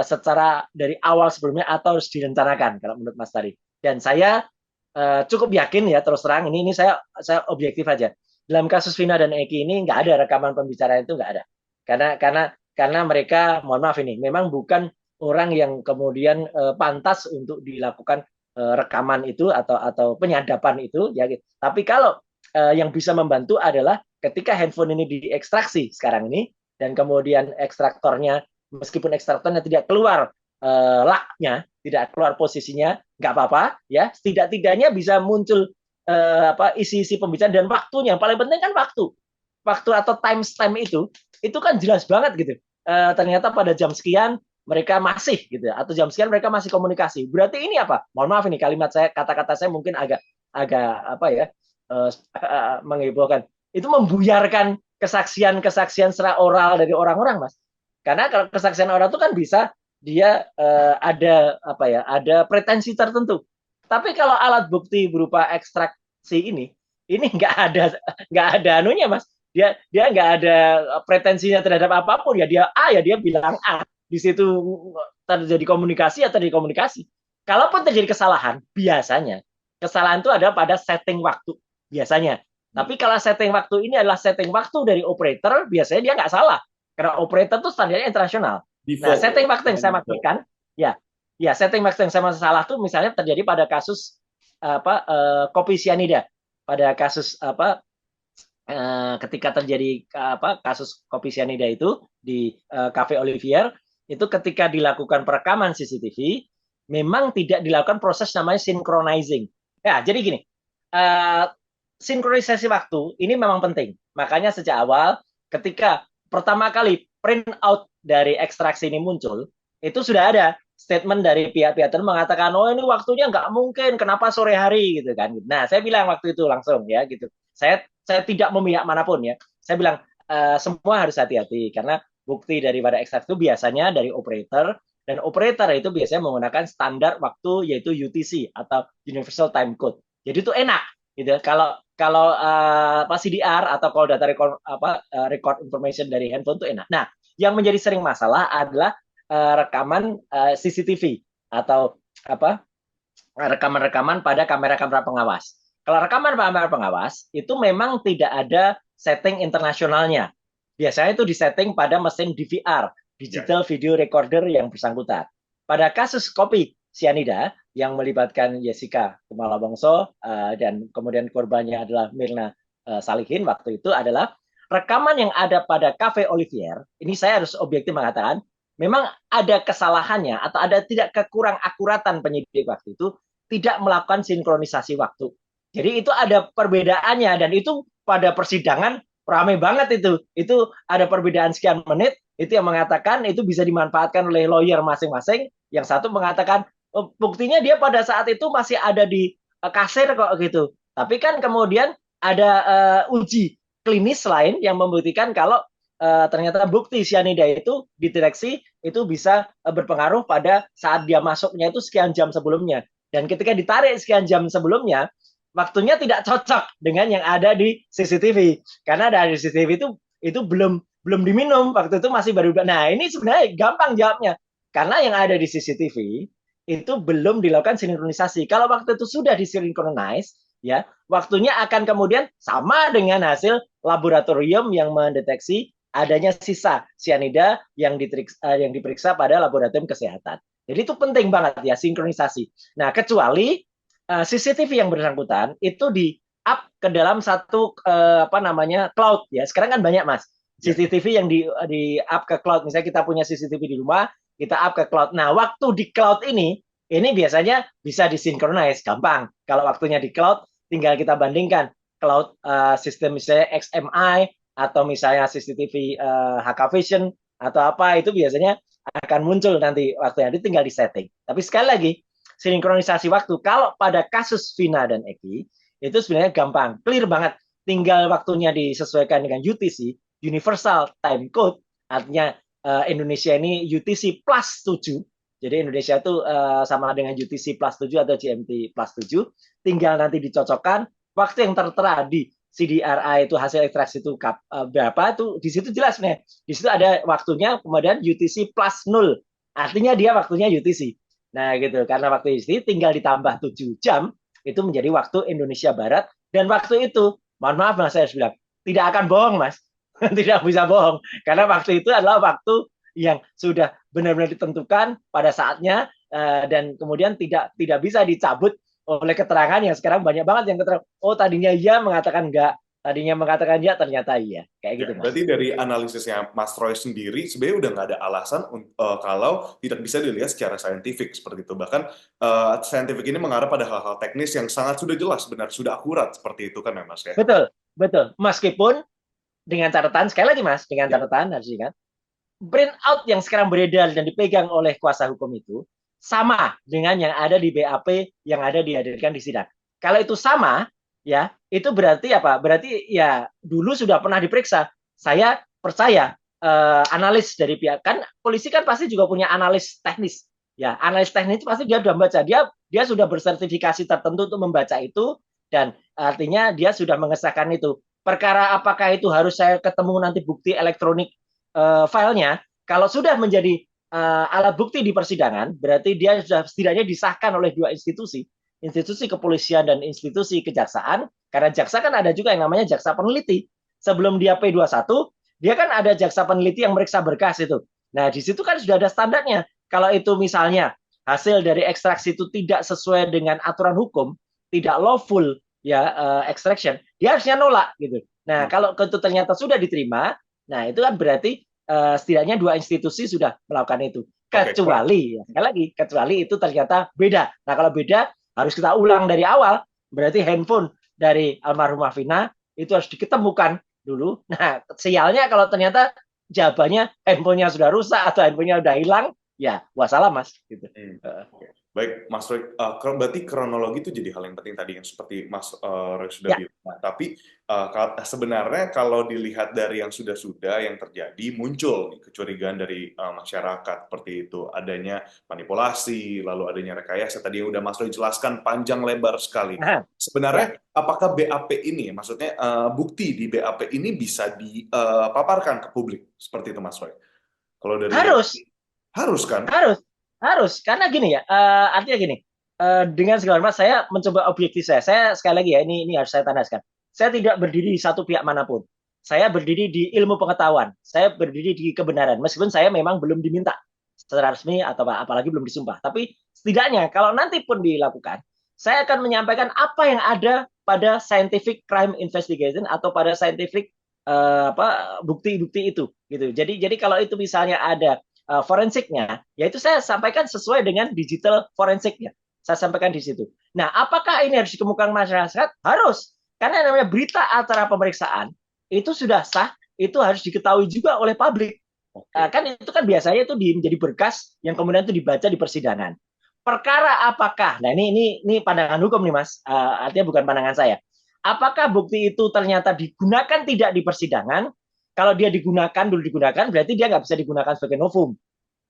secara dari awal sebelumnya atau harus direncanakan kalau menurut Mas tadi. Dan saya cukup yakin ya terus terang ini saya objektif aja. Dalam kasus Vina dan Eki ini nggak ada rekaman pembicaraan itu nggak ada. Karena mereka mohon maaf ini memang bukan orang yang kemudian pantas untuk dilakukan rekaman itu atau penyadapan itu ya. Tapi kalau yang bisa membantu adalah ketika handphone ini diekstraksi sekarang ini dan kemudian ekstraktornya meskipun ekstraktornya tidak keluar laknya, tidak keluar posisinya, nggak apa-apa, ya. Setidak-tidaknya bisa muncul isi-isi pembicaraan dan waktunya. Yang paling penting kan waktu atau timestamp itu kan jelas banget gitu. Ternyata pada jam sekian mereka masih gitu, atau jam sekian mereka masih komunikasi. Berarti ini apa? Mohon maaf ini kalimat saya, kata-kata saya mungkin agak agak apa ya menghebohkan. Itu membuyarkan kesaksian-kesaksian secara oral dari orang-orang, Mas. Karena kalau kesaksian orang itu kan bisa dia ada apa ya, ada pretensi tertentu. Tapi kalau alat bukti berupa ekstraksi ini nggak ada anunya mas. Dia nggak ada pretensinya terhadap apapun ya dia A ya dia bilang A. Di situ terjadi komunikasi atau terjadi komunikasi. Kalaupun terjadi kesalahan, biasanya kesalahan itu ada pada setting waktu biasanya. Tapi kalau setting waktu ini adalah setting waktu dari operator, biasanya dia nggak salah. Karena operator itu standarnya internasional. Nah, Default ya. setting waktu yang saya maksudkan, ya setting waktu yang saya masalah itu misalnya terjadi pada kasus kopi sianida, pada kasus ketika terjadi kasus kopi sianida itu di Cafe Olivier, itu ketika dilakukan perekaman CCTV, memang tidak dilakukan proses namanya synchronizing. Ya, jadi gini, uh, sinkronisasi waktu ini memang penting. Makanya sejak awal, ketika pertama kali print out dari ekstraksi ini muncul, itu sudah ada statement dari pihak-pihak tertentu mengatakan, oh ini waktunya nggak mungkin, kenapa sore hari gitu kan? Nah, saya bilang waktu itu langsung ya gitu. Saya tidak memihak manapun ya. Saya bilang semua harus hati-hati karena bukti daripada ekstraksi itu biasanya dari operator dan operator itu biasanya menggunakan standar waktu yaitu UTC atau Universal Time Code. Jadi itu enak gitu. Kalau kalau CDR atau kalau data record information dari handphone itu enak. Nah, yang menjadi sering masalah adalah rekaman CCTV atau rekaman-rekaman pada kamera-kamera pengawas. Kalau rekaman kamera pengawas itu memang tidak ada setting internasionalnya. Biasanya itu disetting pada mesin DVR, digital video recorder yang bersangkutan. Pada kasus kopi sianida yang melibatkan Jessica Kumala Wongso dan kemudian korbannya adalah Mirna Salihin waktu itu adalah rekaman yang ada pada Cafe Olivier. Ini saya harus objektif mengatakan memang ada kesalahannya atau ada tidak kekurang akuratan penyidik waktu itu tidak melakukan sinkronisasi waktu. Jadi itu ada perbedaannya dan itu pada persidangan ramai banget itu. Itu ada perbedaan sekian menit, itu yang mengatakan itu bisa dimanfaatkan oleh lawyer masing-masing. Yang satu mengatakan oh, buktinya dia pada saat itu masih ada di kasir kok gitu. Tapi kan kemudian ada uji klinis lain yang membuktikan kalau ternyata bukti sianida itu dideteksi itu bisa berpengaruh pada saat dia masuknya itu sekian jam sebelumnya. Dan ketika ditarik sekian jam sebelumnya, waktunya tidak cocok dengan yang ada di CCTV. Karena dari CCTV itu belum diminum, waktu itu masih baru. Nah, ini sebenarnya gampang jawabnya. Karena yang ada di CCTV itu belum dilakukan sinkronisasi. Kalau waktu itu sudah disinkronize, ya, waktunya akan kemudian sama dengan hasil laboratorium yang mendeteksi adanya sisa sianida yang diperiksa pada laboratorium kesehatan. Jadi itu penting banget ya sinkronisasi. Nah, kecuali CCTV yang bersangkutan itu di up ke dalam satu apa namanya cloud ya. Sekarang kan banyak Mas Ya, CCTV yang di up ke cloud. Misalnya kita punya CCTV di rumah, kita up ke cloud. Nah, waktu di cloud ini biasanya bisa disinkronize, gampang. Kalau waktunya di cloud, tinggal kita bandingkan cloud sistem misalnya XMI atau misalnya CCTV HK Vision atau apa itu biasanya akan muncul nanti waktunya. Itu tinggal di setting. Tapi sekali lagi, sinkronisasi waktu kalau pada kasus Vina dan Eki itu sebenarnya gampang, clear banget. Tinggal waktunya disesuaikan dengan UTC, Universal Time Code, artinya Indonesia ini UTC plus 7. Jadi Indonesia itu sama dengan UTC plus 7 atau GMT plus 7. Tinggal nanti dicocokkan waktu yang tertera di CDRI itu hasil ekstraksi itu berapa itu di situ jelas nih. Di situ ada waktunya kemudian UTC plus 0. Artinya dia waktunya UTC. Nah gitu, karena waktu UTC tinggal ditambah 7 jam itu menjadi waktu Indonesia Barat dan waktu itu mohon maaf Mas saya harus bilang tidak akan bohong Mas. Tidak bisa bohong karena waktu itu adalah waktu yang sudah benar-benar ditentukan pada saatnya dan kemudian tidak bisa dicabut oleh keterangan yang sekarang banyak banget yang keterangan oh tadinya iya mengatakan enggak tadinya mengatakan iya ternyata iya kayak ya, gitu Mas. berarti dari analisisnya Mas Troy sendiri sebenarnya udah nggak ada alasan kalau tidak bisa dilihat secara saintifik seperti itu. Bahkan saintifik ini mengarah pada hal-hal teknis yang sangat sudah jelas, benar, sudah akurat seperti itu kan ya Mas ya? Betul, betul. Meskipun dengan catatan sekali lagi Mas, dengan Ya. catatan harus diingat print out yang sekarang beredar dan dipegang oleh kuasa hukum itu sama dengan yang ada di BAP yang ada dihadirkan di sidang. Kalau itu sama, ya itu berarti apa? Berarti ya dulu sudah pernah diperiksa. Saya percaya analis dari pihak kan polisi kan pasti juga punya analis teknis. Ya, analis teknis pasti dia sudah membaca. Dia sudah bersertifikasi tertentu untuk membaca itu dan artinya dia sudah mengesahkan itu. Perkara apakah itu harus saya ketemu nanti bukti elektronik filenya, kalau sudah menjadi alat bukti di persidangan, berarti dia sudah setidaknya disahkan oleh dua institusi, institusi kepolisian dan institusi kejaksaan, karena jaksa kan ada juga yang namanya jaksa peneliti. Sebelum dia P21, dia kan ada jaksa peneliti yang meriksa berkas itu. Nah, di situ kan sudah ada standarnya. Kalau itu misalnya hasil dari ekstraksi itu tidak sesuai dengan aturan hukum, tidak lawful ya extraction, dia harusnya nolak gitu. Nah, kalau itu ternyata sudah diterima, nah itu kan berarti setidaknya dua institusi sudah melakukan itu. Oke, Pak. Kecuali, ya, sekali lagi, kecuali itu ternyata beda. Nah, kalau beda, harus kita ulang dari awal. Berarti handphone dari almarhumah Vina itu harus diketemukan dulu. Nah, sialnya kalau ternyata jawabannya handphonenya sudah rusak atau handphonenya sudah hilang, ya wassalam Mas. Gitu. Oke. Baik, Mas Roy, berarti kronologi itu jadi hal yang penting tadi yang seperti Mas Roy sudah Ya, bilang. Tapi sebenarnya kalau dilihat dari yang sudah-sudah yang terjadi, muncul nih kecurigaan dari masyarakat seperti itu. Adanya manipulasi, lalu adanya rekayasa. Tadi yang udah Mas Roy jelaskan panjang lebar sekali. nah, ya. Sebenarnya apakah BAP ini, maksudnya bukti di BAP ini bisa dipaparkan ke publik? Seperti itu Mas Roy. Kalau dari Harus, harus kan? harus, harus. Karena gini ya, artinya gini, dengan segala hormat saya mencoba objektif saya. Saya sekali lagi ya, ini harus saya tandaskan. Saya tidak berdiri di satu pihak manapun. Saya berdiri di ilmu pengetahuan. Saya berdiri di kebenaran. Meskipun saya memang belum diminta secara resmi atau apalagi belum disumpah. Tapi setidaknya kalau nanti pun dilakukan, saya akan menyampaikan apa yang ada pada scientific crime investigation atau pada scientific apa bukti-bukti itu gitu. Jadi kalau itu misalnya ada forensiknya, yaitu saya sampaikan sesuai dengan digital forensiknya. Saya sampaikan di situ. Nah, apakah ini harus dikemukakan masyarakat? Harus. Karena namanya berita acara pemeriksaan itu sudah sah, itu harus diketahui juga oleh publik. Kan itu kan biasanya itu menjadi berkas yang kemudian itu dibaca di persidangan. Perkara apakah? Nah, ini pandangan hukum nih, Mas. Artinya bukan pandangan saya. Apakah bukti itu ternyata digunakan tidak di persidangan? Kalau dia digunakan, dulu digunakan, berarti dia nggak bisa digunakan sebagai novum.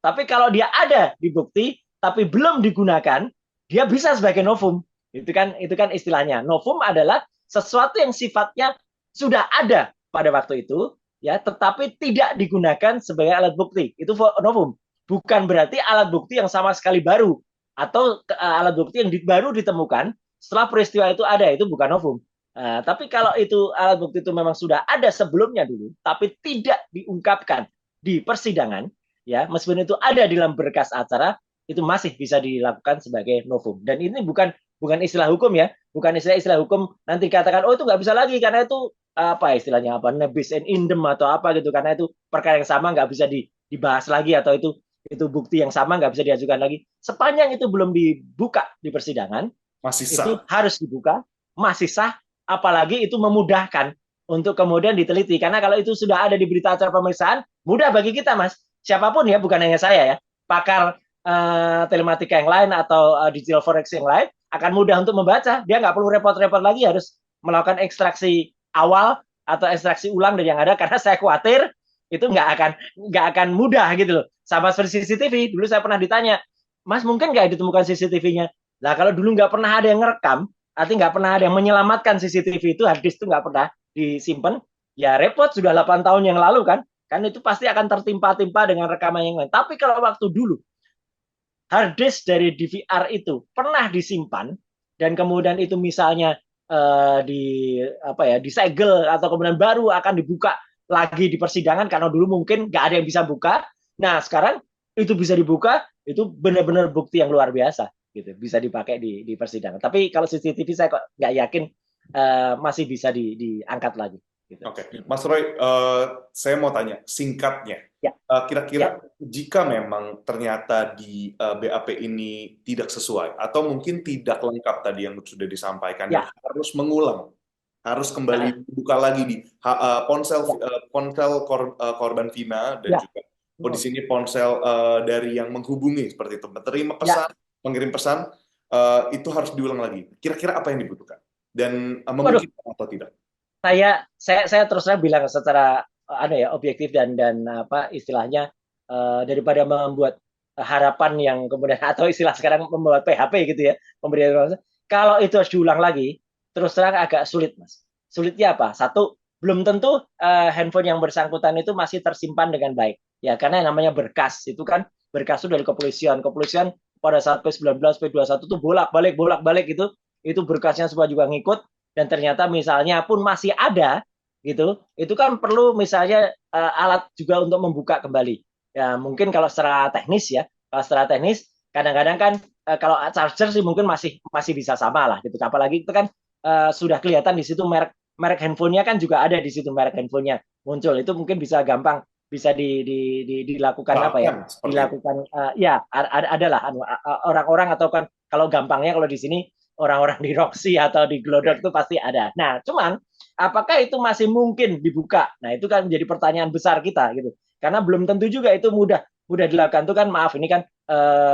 Tapi kalau dia ada di bukti, tapi belum digunakan, dia bisa sebagai novum. Itu kan istilahnya. Novum adalah sesuatu yang sifatnya sudah ada pada waktu itu, ya, tetapi tidak digunakan sebagai alat bukti. Itu novum. Bukan berarti alat bukti yang sama sekali baru atau alat bukti yang baru ditemukan setelah peristiwa itu ada, itu bukan novum. Tapi kalau itu alat bukti itu memang sudah ada sebelumnya dulu, tapi tidak diungkapkan di persidangan, ya meskipun itu ada di dalam berkas acara, itu masih bisa dilakukan sebagai novum. Dan ini bukan istilah hukum ya, bukan istilah hukum nanti katakan oh itu nggak bisa lagi karena itu apa istilahnya apa nebis and indem atau apa gitu karena itu perkara yang sama nggak bisa dibahas lagi atau itu bukti yang sama nggak bisa diajukan lagi. Sepanjang itu belum dibuka di persidangan, Masih itu sah. harus dibuka, masih sah, apalagi itu memudahkan untuk kemudian diteliti. Karena kalau itu sudah ada di berita acara pemeriksaan, mudah bagi kita, Mas. Siapapun ya, bukan hanya saya ya, pakar telematika yang lain atau digital forensic yang lain akan mudah untuk membaca. Dia nggak perlu repot-repot lagi harus melakukan ekstraksi awal atau ekstraksi ulang dari yang ada karena saya khawatir itu nggak akan mudah gitu loh. Sama seperti CCTV, dulu saya pernah ditanya, Mas mungkin nggak ditemukan CCTV-nya? Nah, kalau dulu nggak pernah ada yang ngerekam, artinya nggak pernah ada yang menyelamatkan CCTV itu, hard disk itu nggak pernah disimpan, ya repot sudah 8 tahun yang lalu kan itu pasti akan tertimpa-timpa dengan rekaman yang lain. Tapi kalau waktu dulu hard disk dari DVR itu pernah disimpan dan kemudian itu misalnya di apa ya disegel atau kemudian baru akan dibuka lagi di persidangan karena dulu mungkin nggak ada yang bisa buka. Nah sekarang itu bisa dibuka, itu benar-benar bukti yang luar biasa gitu bisa dipakai di persidangan. Tapi kalau CCTV saya kok nggak yakin masih bisa diangkat lagi. Gitu. Oke, Mas Roy, saya mau tanya singkatnya, Ya, kira-kira ya, jika memang ternyata di BAP ini tidak sesuai atau mungkin tidak lengkap tadi yang sudah disampaikan dan ya. harus mengulang, harus kembali dibuka lagi di ponsel Ya, korban Vina dan ya, juga di sini ponsel dari yang menghubungi seperti itu, menerima ya. pesan, mengirim pesan, itu harus diulang lagi. Kira-kira apa yang dibutuhkan dan Waduh, memungkinkan atau tidak? saya terus terang bilang secara ada ya objektif dan apa istilahnya daripada membuat harapan yang kemudian atau istilah sekarang membuat PHP gitu ya pemberian informasi. Kalau itu harus diulang lagi terus terang agak sulit mas. Sulitnya apa? Satu, belum tentu handphone yang bersangkutan itu masih tersimpan dengan baik ya karena yang namanya berkas itu kan berkas itu dari kepolisian pada saat P19 P21 tuh bolak balik itu berkasnya semua juga ngikut dan ternyata misalnya pun masih ada gitu, itu kan perlu misalnya alat juga untuk membuka kembali. Ya mungkin kalau secara teknis ya, kalau secara teknis kadang-kadang kan kalau charger sih mungkin masih bisa sama lah gitu. Apalagi itu kan sudah kelihatan di situ merek merek handphonenya kan juga ada di situ merek handphonenya muncul. Itu mungkin bisa gampang bisa dilakukan apa ya? Bahkan seperti itu. Dilakukan ya adalah orang-orang atau kan kalau gampangnya kalau di sini orang-orang di Roxy atau di Glodok Oke. itu pasti ada. Nah, cuman apakah itu masih mungkin dibuka? Nah, itu kan menjadi pertanyaan besar kita gitu. Karena belum tentu juga itu mudah mudah dilakukan. Itu kan maaf ini kan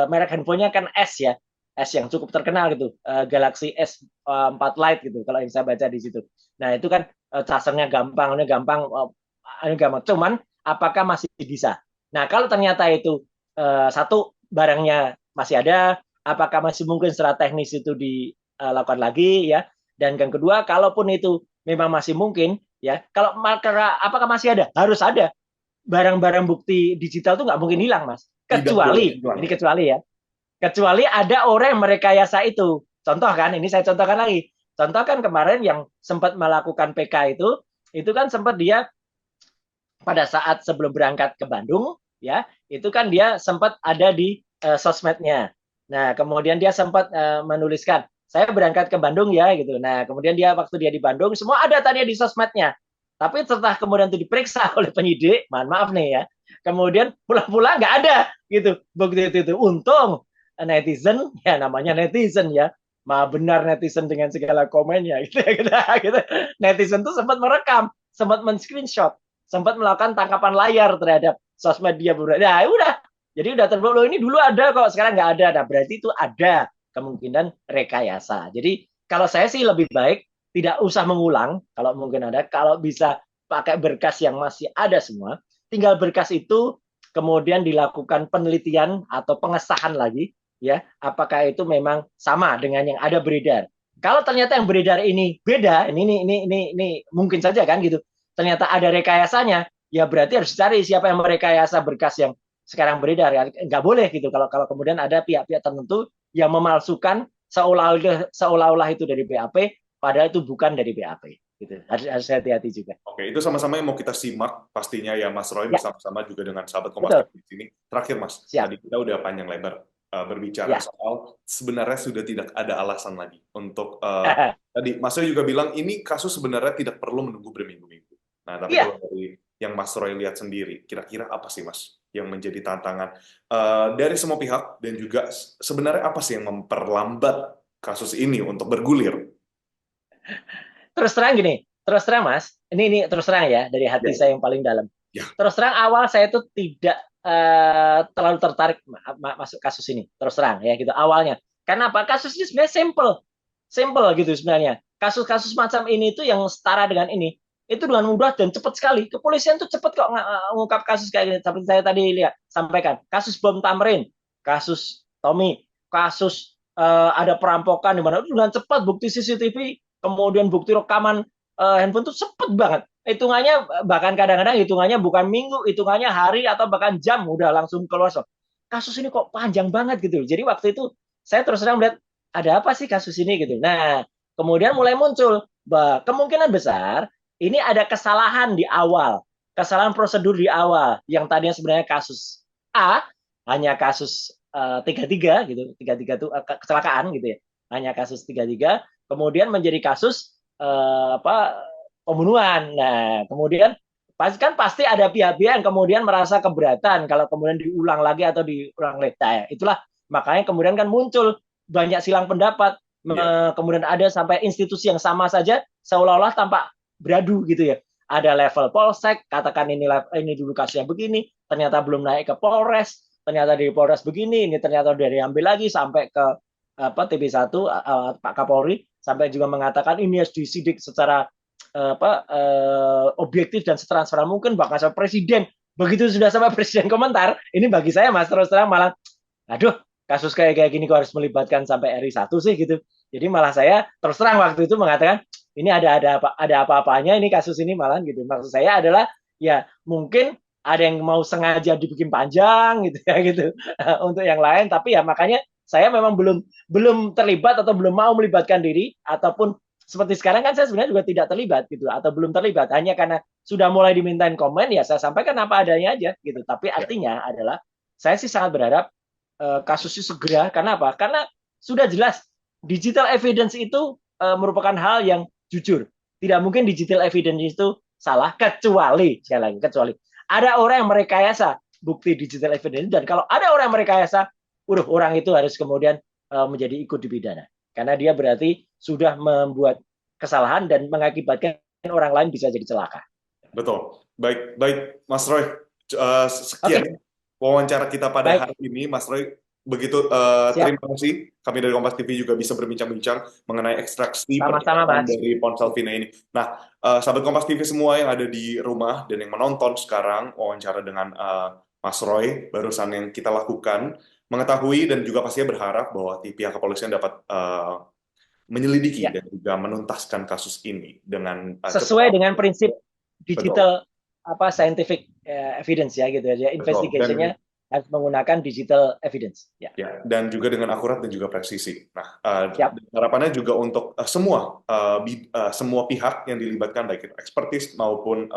merek handphonenya kan S ya. S yang cukup terkenal gitu. Galaxy S4 Lite gitu kalau yang saya baca di situ. Nah, itu kan casernya gampang, ini gampang. Cuman apakah masih bisa? Nah, kalau ternyata itu satu barangnya masih ada, apakah masih mungkin secara teknis itu dilakukan lagi ya? Dan yang kedua, kalaupun itu memang masih mungkin ya, kalau apakah masih ada? Harus ada. Barang-barang bukti digital itu nggak mungkin hilang, Mas. Tidak boleh Kecuali, hilang ini ya. kecuali ya, kecuali ada orang yang merekayasa itu. Contoh kan, ini saya contohkan lagi. Contoh kan kemarin yang sempat melakukan PK itu kan sempat dia pada saat sebelum berangkat ke Bandung, ya, itu kan dia sempat ada di sosmednya. Nah, kemudian dia sempat menuliskan, saya berangkat ke Bandung ya, gitu. Nah, kemudian dia waktu dia di Bandung, semua ada tadi di sosmednya. Tapi setelah kemudian itu diperiksa oleh penyidik, mohon maaf nih ya, kemudian pulang-pulang nggak ada, gitu. Bukti itu. Untung netizen, ya namanya netizen ya, mah benar netizen dengan segala komennya, gitu. Netizen tuh sempat merekam, sempat men-screenshot sempat melakukan tangkapan layar terhadap sosmed dia. Nah, udah. Jadi udah terbukti ini dulu ada kok, sekarang nggak ada. Nah, berarti itu ada kemungkinan rekayasa. Jadi kalau saya sih lebih baik tidak usah mengulang kalau mungkin ada. Kalau bisa pakai berkas yang masih ada semua, tinggal berkas itu kemudian dilakukan penelitian atau pengesahan lagi ya, apakah itu memang sama dengan yang ada beredar. Kalau ternyata yang beredar ini beda, ini mungkin saja kan gitu ternyata ada rekayasanya, ya berarti harus cari siapa yang merekayasa berkas yang sekarang beredar. Ya. Nggak boleh gitu kalau kemudian ada pihak-pihak tertentu yang memalsukan seolah-olah itu dari BAP, padahal itu bukan dari BAP. Gitu. Harus hati-hati juga. Oke, itu sama-sama yang mau kita simak pastinya ya Mas Roy Ya, bersama-sama juga dengan sahabat Kompas betul. TV di sini. Terakhir Mas, Siap. tadi kita udah panjang lebar berbicara Ya. soal sebenarnya sudah tidak ada alasan lagi untuk tadi Mas Roy juga bilang ini kasus sebenarnya tidak perlu menunggu berminggu-minggu. Nah, tapi Iya. kalau dari yang Mas Roy lihat sendiri, kira-kira apa sih Mas yang menjadi tantangan dari semua pihak dan juga sebenarnya apa sih yang memperlambat kasus ini untuk bergulir? Terus terang gini, terus terang Mas, ini terus terang ya dari hati Ya, saya yang paling dalam. ya, Terus terang awal saya itu tidak terlalu tertarik masuk kasus ini, terus terang ya gitu awalnya. Karena apa? Kasus ini sebenarnya simple, simple gitu sebenarnya. Kasus-kasus macam ini itu yang setara dengan ini, itu dengan mudah dan cepat sekali. Kepolisian tuh cepat kok ngungkap kasus kayak gini. Seperti saya tadi lihat sampaikan, kasus bom Tamrin, kasus Tommy, kasus ada perampokan di mana itu dengan cepat bukti CCTV, kemudian bukti rekaman handphone tuh cepet banget. Hitungannya bahkan kadang-kadang hitungannya bukan minggu, hitungannya hari atau bahkan jam udah langsung keluar. So, kasus ini kok panjang banget gitu. Jadi waktu itu saya terus terang melihat ada apa sih kasus ini gitu. Nah, kemudian mulai muncul bahwa kemungkinan besar ini ada kesalahan di awal, kesalahan prosedur di awal yang tadinya sebenarnya kasus A hanya kasus 33 gitu, 33 itu kecelakaan gitu ya, hanya kasus 33, kemudian menjadi kasus apa pembunuhan. Nah, kemudian pasti ada pihak-pihak yang kemudian merasa keberatan kalau kemudian diulang lagi atau diulang lagi. Nah, itulah makanya kemudian kan muncul banyak silang pendapat. ya, Kemudian ada sampai institusi yang sama saja seolah-olah tampak beradu gitu ya. Ada level polsek, katakan ini dulu kasusnya begini, ternyata belum naik ke Polres, ternyata di Polres begini, ini ternyata udah diambil lagi sampai ke apa TB1 Pak Kapolri sampai juga mengatakan ini harus disidik secara objektif dan setransparan mungkin, bahkan sampai presiden. Begitu sudah sampai presiden komentar, ini bagi saya Mas terus terang malah aduh, kasus kayak gini kok harus melibatkan sampai RI 1 sih gitu. Jadi malah saya terus terang waktu itu mengatakan ini ada apa-apanya ini kasus ini malah gitu. Maksud saya adalah ya mungkin ada yang mau sengaja dibikin panjang gitu ya gitu untuk yang lain, tapi ya makanya saya memang belum belum terlibat atau belum mau melibatkan diri, ataupun seperti sekarang kan saya sebenarnya juga tidak terlibat gitu atau belum terlibat, hanya karena sudah mulai dimintain komen ya saya sampaikan apa adanya aja gitu. Tapi ya. artinya adalah saya sih sangat berharap kasusnya segera. Karena apa? Karena sudah jelas digital evidence itu merupakan hal yang jujur. Tidak mungkin digital evidence itu salah, kecuali sekali lagi kecuali ada orang yang merekayasa bukti digital evidence, dan kalau ada orang yang merekayasa, orang itu harus kemudian menjadi ikut dipidana karena dia berarti sudah membuat kesalahan dan mengakibatkan orang lain bisa jadi celaka. Betul. Baik, baik, Mas Roy. Oke, Sekian wawancara kita pada baik, hari ini, Mas Roy. Begitu, siap. terima kasih. Kami dari Kompas TV juga bisa berbincang-bincang mengenai ekstraksi Sama-sama, percakapan Mas. dari ponsel Vina ini. Nah, sahabat Kompas TV semua yang ada di rumah dan yang menonton sekarang wawancara dengan Mas Roy barusan yang kita lakukan, mengetahui dan juga pastinya berharap bahwa pihak kepolisian dapat menyelidiki Ya, dan juga menuntaskan kasus ini dengan sesuai cepat. dengan prinsip Betul. digital apa scientific evidence ya gitu ya. Betul. Investigationnya harus menggunakan digital evidence. Ya, Ya, dan juga dengan akurat dan juga presisi. Nah, siap. harapannya juga untuk semua pihak yang dilibatkan, baik itu ekspertis maupun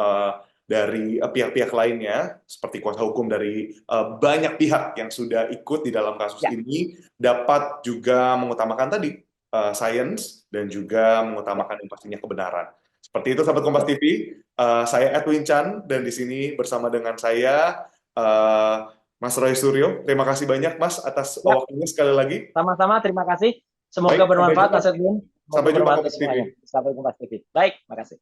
dari pihak-pihak lainnya, seperti kuasa hukum dari banyak pihak yang sudah ikut di dalam kasus Ya, ini, dapat juga mengutamakan tadi sains dan juga ya, mengutamakan yang pastinya kebenaran. Seperti itu, sahabat Kompas betul. TV. Saya Edwin Chan, dan di sini bersama dengan saya, uh, Mas Roy Suryo. Terima kasih banyak, Mas, atas Ya, waktunya sekali lagi. sama-sama. Terima kasih. Semoga Baik, sampai bermanfaat, jumpa. Mas Edwin. Semoga Sampai jumpa, bermanfaat untuk Kompas TV. semuanya. Sampai jumpa. Baik, makasih.